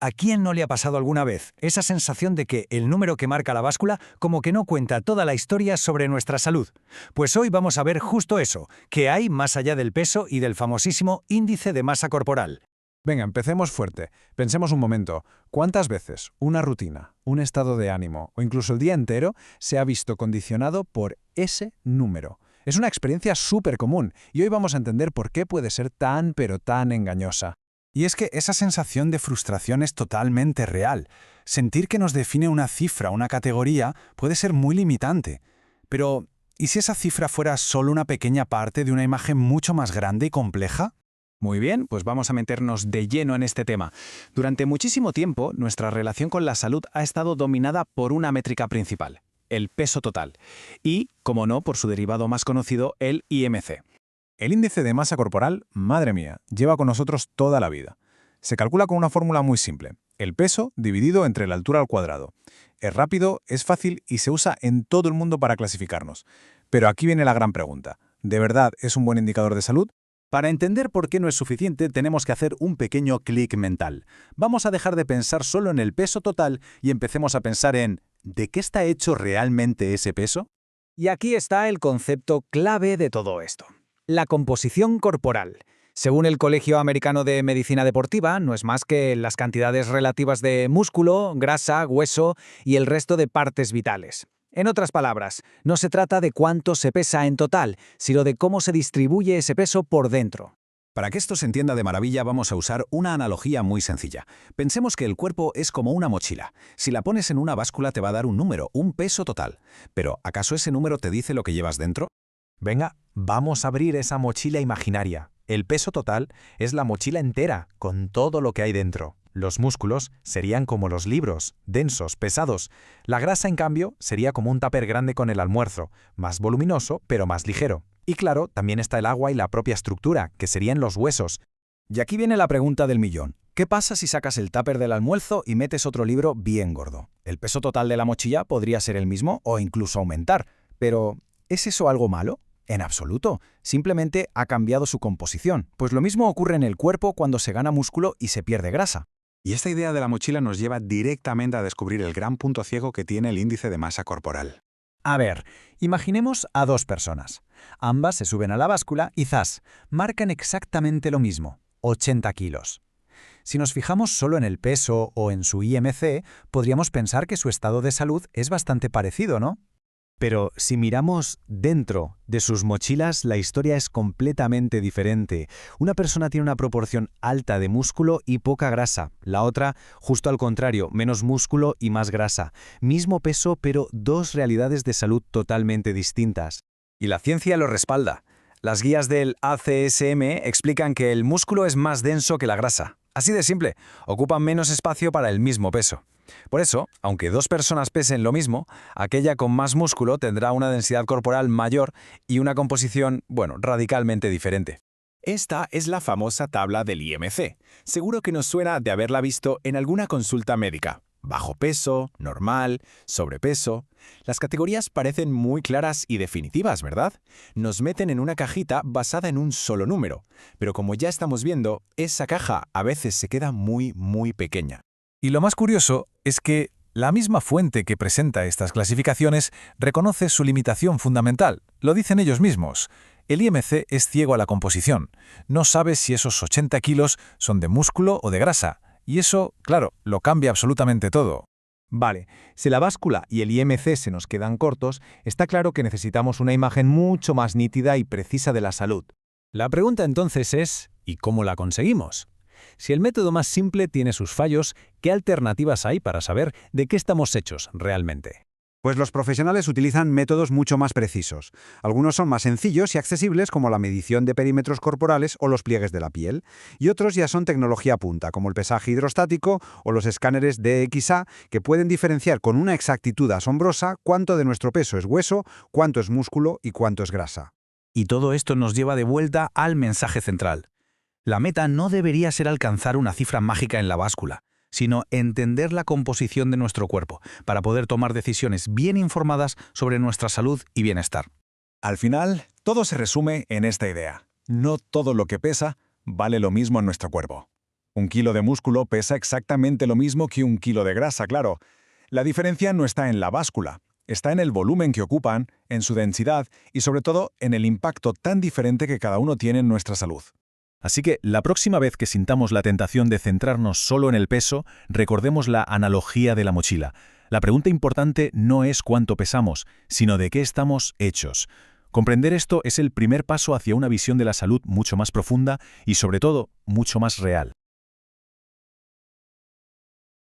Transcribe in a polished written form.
¿A quién no le ha pasado alguna vez esa sensación de que el número que marca la báscula como que no cuenta toda la historia sobre nuestra salud? Pues hoy vamos a ver justo eso, qué hay más allá del peso y del famosísimo índice de masa corporal. Venga, empecemos fuerte. Pensemos un momento. ¿Cuántas veces una rutina, un estado de ánimo o incluso el día entero se ha visto condicionado por ese número? Es una experiencia súper común y hoy vamos a entender por qué puede ser tan pero tan engañosa. Y es que esa sensación de frustración es totalmente real. Sentir que nos define una cifra, una categoría, puede ser muy limitante. Pero, ¿y si esa cifra fuera solo una pequeña parte de una imagen mucho más grande y compleja? Muy bien, pues vamos a meternos de lleno en este tema. Durante muchísimo tiempo, nuestra relación con la salud ha estado dominada por una métrica principal, el peso total. Y, como no, por su derivado más conocido, el IMC. El índice de masa corporal, madre mía, lleva con nosotros toda la vida. Se calcula con una fórmula muy simple, el peso dividido entre la altura al cuadrado. Es rápido, es fácil y se usa en todo el mundo para clasificarnos. Pero aquí viene la gran pregunta, ¿de verdad es un buen indicador de salud? Para entender por qué no es suficiente, tenemos que hacer un pequeño clic mental. Vamos a dejar de pensar solo en el peso total y empecemos a pensar en ¿de qué está hecho realmente ese peso? Y aquí está el concepto clave de todo esto. La composición corporal. Según el Colegio Americano de Medicina Deportiva, no es más que las cantidades relativas de músculo, grasa, hueso y el resto de partes vitales. En otras palabras, no se trata de cuánto se pesa en total, sino de cómo se distribuye ese peso por dentro. Para que esto se entienda de maravilla, vamos a usar una analogía muy sencilla. Pensemos que el cuerpo es como una mochila. Si la pones en una báscula te va a dar un número, un peso total. Pero, ¿acaso ese número te dice lo que llevas dentro? Venga, vamos a abrir esa mochila imaginaria. El peso total es la mochila entera, con todo lo que hay dentro. Los músculos serían como los libros, densos, pesados. La grasa, en cambio, sería como un tupper grande con el almuerzo, más voluminoso, pero más ligero. Y claro, también está el agua y la propia estructura, que serían los huesos. Y aquí viene la pregunta del millón. ¿Qué pasa si sacas el tupper del almuerzo y metes otro libro bien gordo? El peso total de la mochila podría ser el mismo o incluso aumentar. Pero, ¿es eso algo malo? En absoluto. Simplemente ha cambiado su composición. Pues lo mismo ocurre en el cuerpo cuando se gana músculo y se pierde grasa. Y esta idea de la mochila nos lleva directamente a descubrir el gran punto ciego que tiene el índice de masa corporal. A ver, imaginemos a dos personas. Ambas se suben a la báscula y ¡zas!, marcan exactamente lo mismo, 80 kilos. Si nos fijamos solo en el peso o en su IMC, podríamos pensar que su estado de salud es bastante parecido, ¿no? Pero si miramos dentro de sus mochilas, la historia es completamente diferente. Una persona tiene una proporción alta de músculo y poca grasa. La otra, justo al contrario, menos músculo y más grasa. Mismo peso, pero dos realidades de salud totalmente distintas. Y la ciencia lo respalda. Las guías del ACSM explican que el músculo es más denso que la grasa. Así de simple, ocupan menos espacio para el mismo peso. Por eso, aunque dos personas pesen lo mismo, aquella con más músculo tendrá una densidad corporal mayor y una composición, radicalmente diferente. Esta es la famosa tabla del IMC. Seguro que nos suena de haberla visto en alguna consulta médica. Bajo peso, normal, sobrepeso. Las categorías parecen muy claras y definitivas, ¿verdad? Nos meten en una cajita basada en un solo número. Pero como ya estamos viendo, esa caja a veces se queda muy, muy pequeña. Y lo más curioso es que la misma fuente que presenta estas clasificaciones reconoce su limitación fundamental. Lo dicen ellos mismos. El IMC es ciego a la composición. No sabe si esos 80 kilos son de músculo o de grasa. Y eso, claro, lo cambia absolutamente todo. Vale, si la báscula y el IMC se nos quedan cortos, está claro que necesitamos una imagen mucho más nítida y precisa de la salud. La pregunta entonces es, ¿y cómo la conseguimos? Si el método más simple tiene sus fallos, ¿qué alternativas hay para saber de qué estamos hechos realmente? Pues los profesionales utilizan métodos mucho más precisos. Algunos son más sencillos y accesibles, como la medición de perímetros corporales o los pliegues de la piel, y otros ya son tecnología punta, como el pesaje hidrostático o los escáneres DXA, que pueden diferenciar con una exactitud asombrosa cuánto de nuestro peso es hueso, cuánto es músculo y cuánto es grasa. Y todo esto nos lleva de vuelta al mensaje central. La meta no debería ser alcanzar una cifra mágica en la báscula, sino entender la composición de nuestro cuerpo para poder tomar decisiones bien informadas sobre nuestra salud y bienestar. Al final, todo se resume en esta idea. No todo lo que pesa vale lo mismo en nuestro cuerpo. Un kilo de músculo pesa exactamente lo mismo que un kilo de grasa, claro. La diferencia no está en la báscula, está en el volumen que ocupan, en su densidad y sobre todo en el impacto tan diferente que cada uno tiene en nuestra salud. Así que la próxima vez que sintamos la tentación de centrarnos solo en el peso, recordemos la analogía de la mochila. La pregunta importante no es cuánto pesamos, sino de qué estamos hechos. Comprender esto es el primer paso hacia una visión de la salud mucho más profunda y, sobre todo, mucho más real.